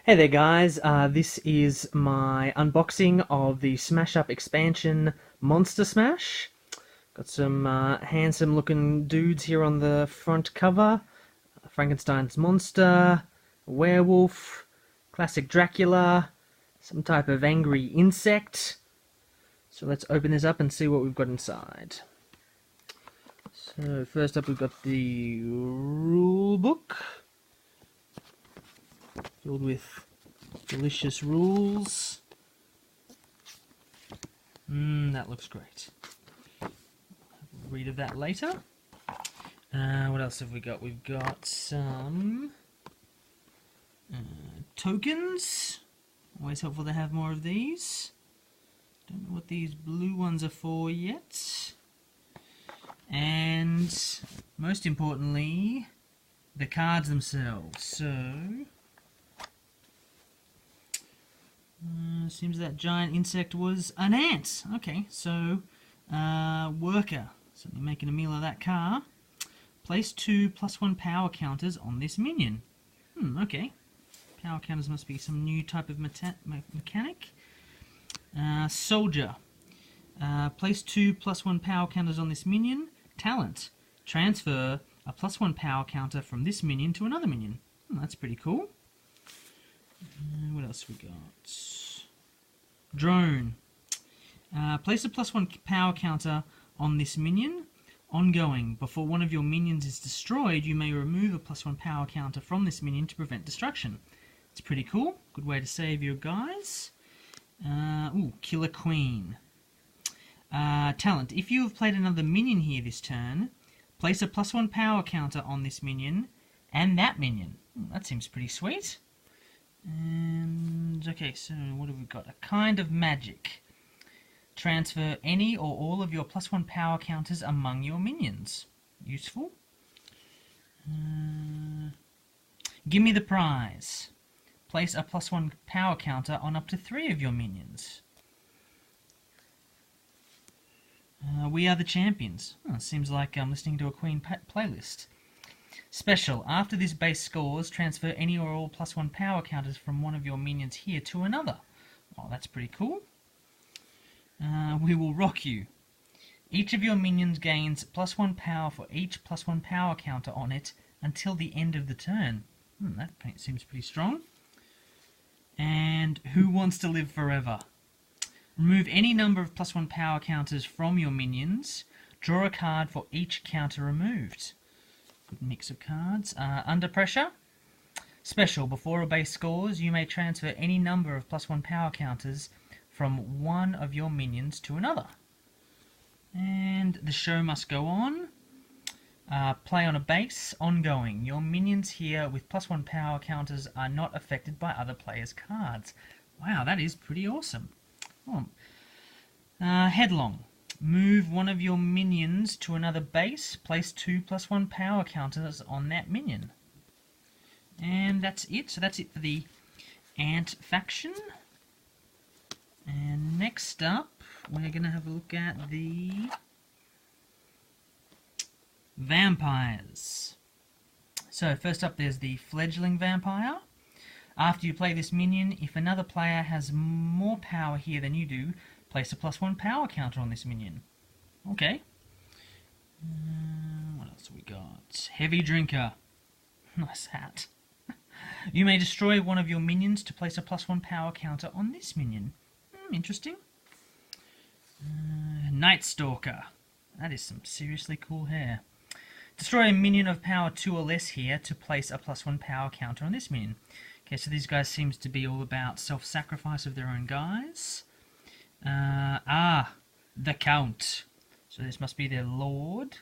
Hey there guys, this is my unboxing of the Smash Up expansion Monster Smash. Got some handsome looking dudes here on the front cover. Frankenstein's monster, a werewolf, classic Dracula, some type of angry insect. So let's open this up and see what we've got inside. So first up we've got the rule book, filled with delicious rules. That looks great. Read of that later. What else have we got? We've got some tokens. Always helpful to have more of these. Don't know what these blue ones are for yet. And most importantly, the cards themselves. So seems that giant insect was an ant. Okay, so worker. Certainly making a meal of that car. Place 2 +1 power counters on this minion. Okay. Power counters must be some new type of mechanic. Soldier. Place 2 +1 power counters on this minion. Talent. Transfer a +1 power counter from this minion to another minion. That's pretty cool. What else we got? Drone. Place a +1 power counter on this minion. Ongoing. Before one of your minions is destroyed, you may remove a +1 power counter from this minion to prevent destruction. It's pretty cool. Good way to save your guys. Killer Queen. Talent. If you have played another minion here this turn, place a +1 power counter on this minion and that minion. That seems pretty sweet. And okay, so what have we got? A kind of magic. Transfer any or all of your +1 power counters among your minions. Useful. Give me the prize. Place a +1 power counter on up to 3 of your minions. We are the champions. Seems like I'm listening to a Queen playlist. Special. After this base scores, transfer any or all +1 power counters from one of your minions here to another. Oh, that's pretty cool. We will rock you. Each of your minions gains +1 power for each +1 power counter on it until the end of the turn. That seems pretty strong. And who wants to live forever? Remove any number of +1 power counters from your minions. Draw a card for each counter removed. Good mix of cards. Under pressure. Special. Before a base scores, you may transfer any number of +1 power counters from one of your minions to another. And the show must go on. Play on a base. Ongoing. Your minions here with +1 power counters are not affected by other players' cards. Wow, that is pretty awesome. Headlong. Move one of your minions to another base. Place 2 +1 power counters on that minion. And that's it. So that's it for the Ant faction. And next up, we're going to have a look at the vampires. So first up, there's the fledgling vampire. After you play this minion, if another player has more power here than you do, place a +1 power counter on this minion. Okay. What else have we got? Heavy drinker. Nice hat. You may destroy one of your minions to place a +1 power counter on this minion. Interesting. Night Stalker. That is some seriously cool hair. Destroy a minion of power 2 or less here to place a +1 power counter on this minion. Okay, so these guys seems to be all about self-sacrifice of their own guys. The Count. So this must be their lord.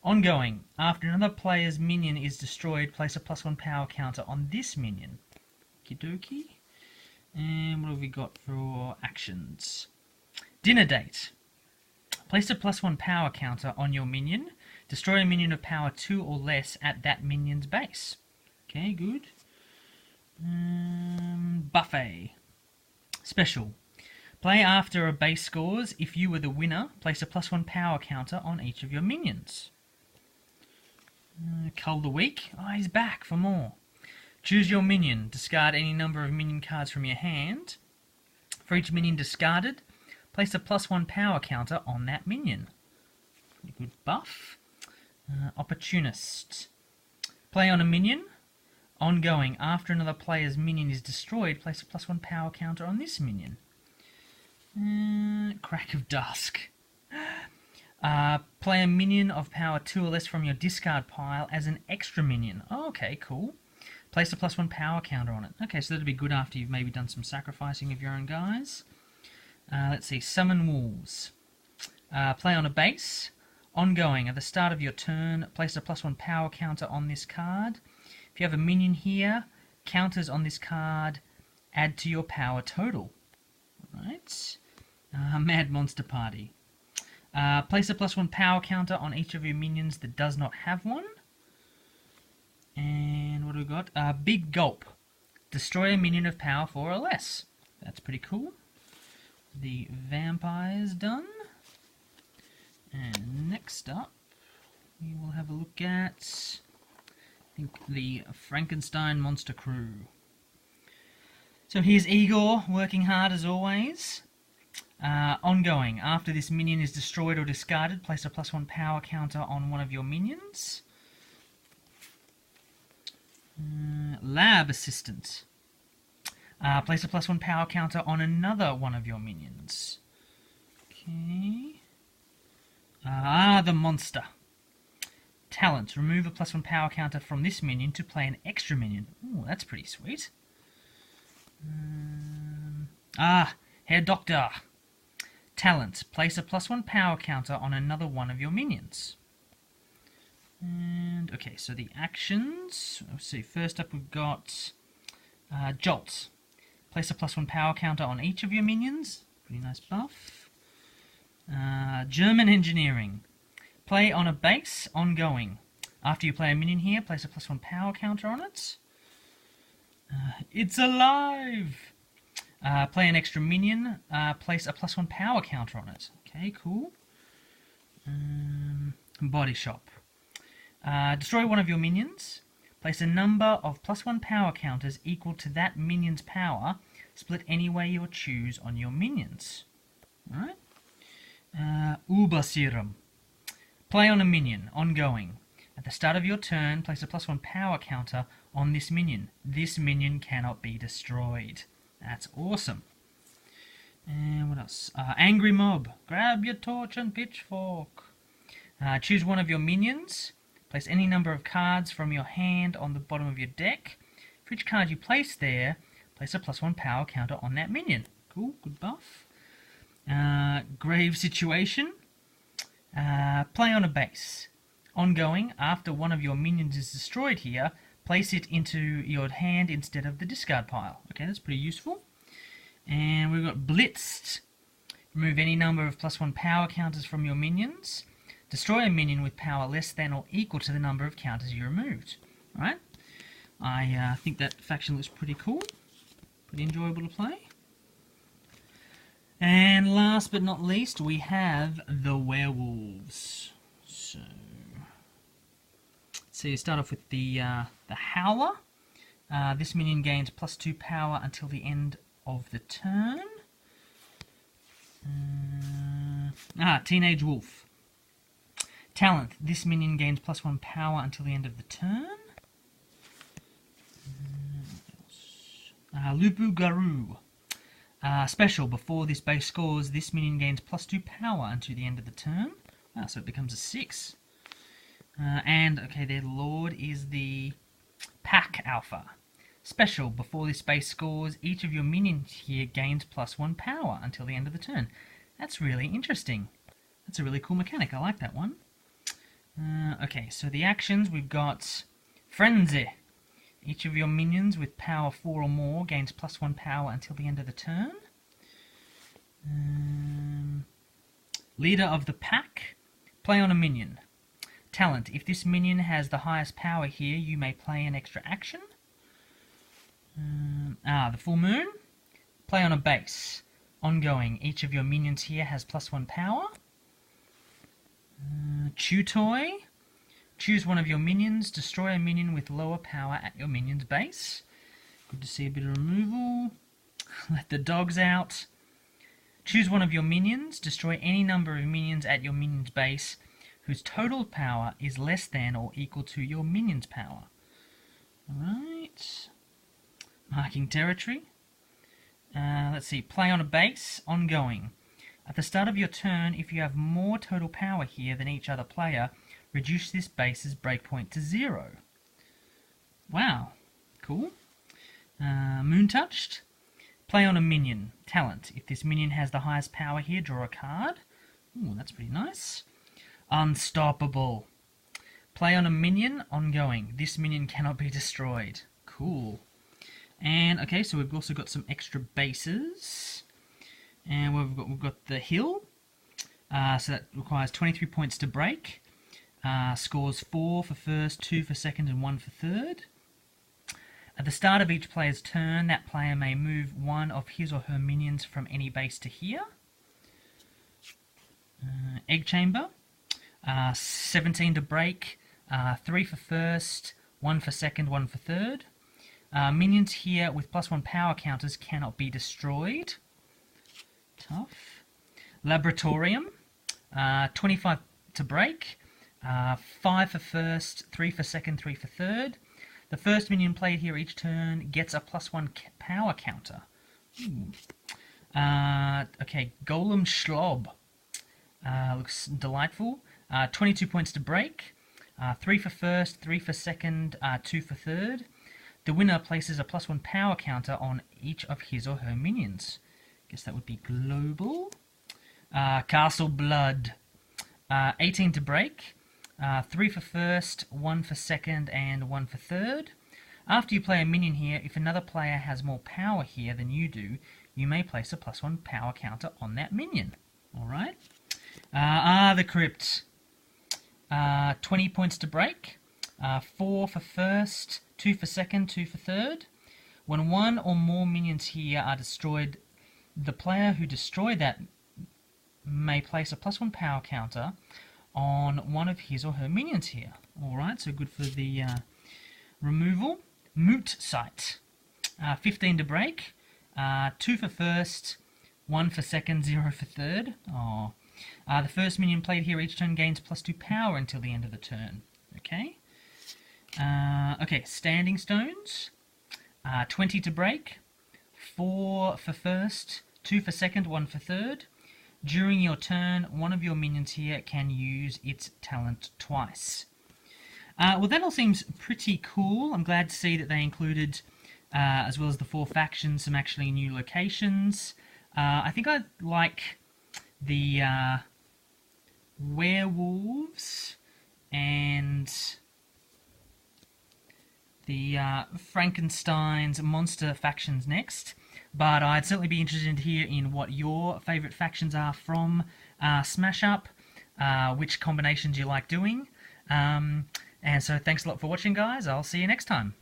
Ongoing. After another player's minion is destroyed, place a +1 power counter on this minion. Okie dokie. And what have we got for actions? Dinner date. Place a +1 power counter on your minion. Destroy a minion of power 2 or less at that minion's base. Okay, good. Buffet. Special. Play after a base scores. If you were the winner, place a +1 power counter on each of your minions. Cull the Weak. Oh, he's back for more. Choose your minion. Discard any number of minion cards from your hand. For each minion discarded, place a +1 power counter on that minion. Pretty good buff. Opportunist. Play on a minion. Ongoing. After another player's minion is destroyed, place a +1 power counter on this minion. Crack of Dusk. Play a minion of power 2 or less from your discard pile as an extra minion. Oh, okay, cool. Place a +1 power counter on it. Okay, so that'll be good after you've maybe done some sacrificing of your own guys. Let's see. Summon Wolves. Play on a base. Ongoing. At the start of your turn, place a +1 power counter on this card. If you have a minion here, counters on this card add to your power total. Alright. Mad Monster Party. Place a +1 power counter on each of your minions that does not have one. And what do we got? Big Gulp. Destroy a minion of power 4 or less. That's pretty cool. The vampire's done. And next up, we will have a look at, I think, the Frankenstein monster crew. So here's Igor, working hard as always. Ongoing. After this minion is destroyed or discarded, place a +1 power counter on one of your minions. Lab Assistant. Place a +1 power counter on another one of your minions. Okay. The Monster. Talent. Remove a +1 power counter from this minion to play an extra minion. Ooh, that's pretty sweet. Herr Doctor. Talent. Place a +1 power counter on another one of your minions. And, okay, so the actions. Let's see, first up we've got Jolt. Place a +1 power counter on each of your minions. Pretty nice buff. German Engineering. Play on a base, ongoing. After you play a minion here, place a +1 power counter on it. It's alive! Play an extra minion, place a +1 power counter on it. Okay, cool. Body Shop. Destroy one of your minions. Place a number of +1 power counters equal to that minion's power, split any way you choose on your minions. Alright. Uber Serum. Play on a minion, ongoing. At the start of your turn, place a +1 power counter on this minion. This minion cannot be destroyed. That's awesome. And what else? Angry Mob. Grab your torch and pitchfork. Choose one of your minions. Place any number of cards from your hand on the bottom of your deck. For each card you place there, place a +1 power counter on that minion. Cool, good buff. Grave Situation. Play on a base. Ongoing, after one of your minions is destroyed here, place it into your hand instead of the discard pile. Okay, that's pretty useful. And we've got Blitzed. Remove any number of +1 power counters from your minions. Destroy a minion with power less than or equal to the number of counters you removed. Alright, I think that faction looks pretty cool. Pretty enjoyable to play. And last but not least, we have the Werewolves. So you start off with the Howler. This minion gains +2 power until the end of the turn. Teenage Wolf. Talent. This minion gains +1 power until the end of the turn. Lupu Garou. Special. Before this base scores, this minion gains +2 power until the end of the turn. So it becomes a 6. And, okay, their Lord is the Pack Alpha. Special. Before this base scores, each of your minions here gains +1 power until the end of the turn. That's really interesting. That's a really cool mechanic. I like that one. Okay, so the actions, we've got Frenzy. Each of your minions with power 4 or more gains +1 power until the end of the turn. Leader of the Pack. Play on a minion. Talent. If this minion has the highest power here, you may play an extra action. The Full Moon. Play on a base. Ongoing. Each of your minions here has +1 power. Chew Toy. Choose one of your minions. Destroy a minion with lower power at your minion's base. Good to see a bit of removal. Let the dogs out. Choose one of your minions. Destroy any number of minions at your minion's base whose total power is less than or equal to your minion's power. Alright. Marking territory. Let's see. Play on a base. Ongoing. At the start of your turn, if you have more total power here than each other player, reduce this base's breakpoint to 0. Wow. Cool. Moon Touched. Play on a minion. Talent. If this minion has the highest power here, draw a card. Ooh, that's pretty nice. Unstoppable. Play on a minion. Ongoing. This minion cannot be destroyed. Cool. And, okay, so we've also got some extra bases. And we've got the hill. So that requires 23 points to break. Scores 4 for first, 2 for second, and 1 for third. At the start of each player's turn, that player may move one of his or her minions from any base to here. Egg Chamber. 17 to break. 3 for first, 1 for second, 1 for third. Minions here with +1 power counters cannot be destroyed. Tough. Laboratorium. 25 to break. 5 for first, 3 for second, 3 for third. The first minion played here each turn gets a +1 power counter. Okay, Golem Schlob. Looks delightful. 22 points to break. 3 for first, 3 for second, 2 for third. The winner places a +1 power counter on each of his or her minions. Guess that would be global. Castle Blood. 18 to break. 3 for first, 1 for second, and 1 for third. After you play a minion here, if another player has more power here than you do, you may place a +1 power counter on that minion. Alright. The Crypt. 20 points to break. 4 for first, 2 for second, 2 for third. When one or more minions here are destroyed, the player who destroyed that may place a +1 power counter on one of his or her minions here. Alright, so good for the removal. Moot Site. 15 to break. 2 for first, 1 for second, 0 for third. The first minion played here each turn gains +2 power until the end of the turn. Okay. Okay, Standing Stones. 20 to break. 4 for first, 2 for second, 1 for third. During your turn, one of your minions here can use its talent twice. Well, that all seems pretty cool. I'm glad to see that they included, as well as the 4 factions, some actually new locations. I think I like the werewolves and the Frankenstein's monster factions next. But I'd certainly be interested to hear in what your favourite factions are from Smash Up, which combinations you like doing. And so thanks a lot for watching, guys. I'll see you next time.